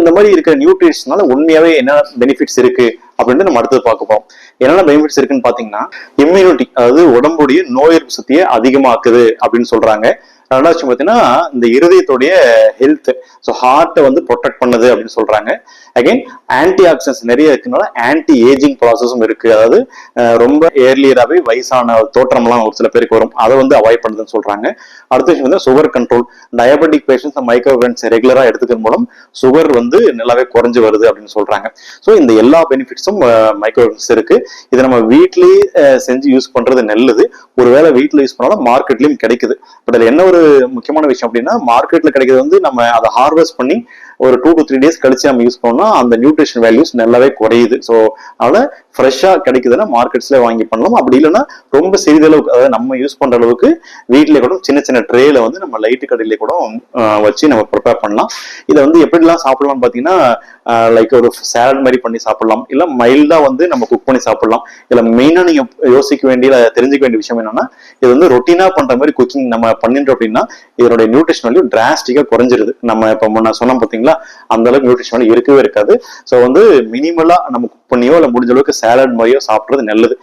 இந்த மாதிரி இருக்கிற நியூட்ரிஷனால உண்மையாவே என்ன பெனிஃபிட்ஸ் இருக்கு அப்படின்னு நம்ம அடுத்தது பார்க்க போறோம். என்னென்ன பெனிஃபிட்ஸ் இருக்குன்னு பாத்தீங்கன்னா, இம்யூனிட்டி, அதாவது உடம்புடைய நோய் எதிர்ப்பு சக்தியை அதிகமாக்குது அப்படின்னு சொல்றாங்க. ரெண்டாவது விஷயம் பாத்தீங்கன்னா, இந்த இருதயத்துடைய ஹெல்த், ஸோ ஹார்ட்டை வந்து ப்ரொடெக்ட் பண்ணுது அப்படின்னு சொல்றாங்க. அகைன் ஆன்டி ஆக்சிடென்ட்ஸ் நிறைய இருக்குனால ஆன்டி ஏஜிங் ப்ராசஸும் இருக்கு. அதாவது ரொம்ப ஏர்லியராகவே வயசான தோற்றம்லாம் ஒரு சில பேருக்கு வரும், அதை வந்து அவாய்ட் பண்ணுதுன்னு சொல்றாங்க. அடுத்த விஷயம் வந்து சுகர் கண்ட்ரோல். டயபெட்டிக் பேஷன்ஸ் மைக்ரோவேன்ஸ் ரெகுலரா எடுத்துக்கிறது மூலம் சுகர் வந்து நல்லாவே குறைஞ்சு வருது அப்படின்னு சொல்றாங்க. ஸோ இந்த எல்லா பெனிஃபிட்ஸும் மைக்ரோவேன்ஸ் இருக்கு. இதை நம்ம வீட்லயே செஞ்சு யூஸ் பண்றது நல்லது. ஒருவேளை வீட்டில் யூஸ் பண்ணாலும் மார்க்கெட்லயும் கிடைக்குது. பட் அதுல என்ன ஒரு முக்கியமான விஷயம் அப்படின்னா, மார்க்கெட்ல கிடைக்கிறது வந்து நம்ம அதை ஹார்வெஸ்ட் பண்ணி ஒரு 2 to 3 days கழிச்சு நம்ம யூஸ் பண்ணோம்னா அந்த நியூட்ரிஷன் வேல்யூஸ் நல்லாவே குறையுது. ஸோ அதனால ஃப்ரெஷ்ஷா கிடைக்குதுன்னா மார்க்கெட்ஸ்ல வாங்கி பண்ணலாம். அப்படி இல்லைன்னா ரொம்ப சிறிதளவுக்கு, அதாவது நம்ம யூஸ் பண்ற அளவுக்கு வீட்லயே கூட சின்ன சின்ன ட்ரேல வந்து நம்ம லைட் கடையிலே கூட வச்சு நம்ம ப்ரிப்பேர் பண்ணலாம். இதை வந்து எப்படிலாம் சாப்பிடலாம்னு பாத்தீங்கன்னா, லைக் ஒரு சாலட் மாதிரி பண்ணி சாப்பிடலாம், இல்ல மைல்டா வந்து நம்ம குக் பண்ணி சாப்பிடலாம். இதுல மெயினா நீங்க யோசிக்க வேண்டிய தெரிஞ்சுக்க வேண்டிய விஷயம் என்னன்னா, இது வந்து ரொட்டீனா பண்ற மாதிரி குக்கிங் நம்ம பண்ணிட்டோம் அப்படின்னா இதனுடைய நியூட்ரிஷன் வேல்யூ டிராஸ்டிக்கா குறைஞ்சிருது. நம்ம இப்ப முன்ன சொன்னோம் பாத்தீங்களா, அந்த அளவுக்கு நியூட்ரிஷன் வேல்யூ இருக்கவே இருக்காது. ஸோ வந்து மினிமலா நம்ம குக் பண்ணியோ இல்ல முடிஞ்ச அளவுக்கு சாலட் மாதிரியோ சாப்பிடுறது நல்லது.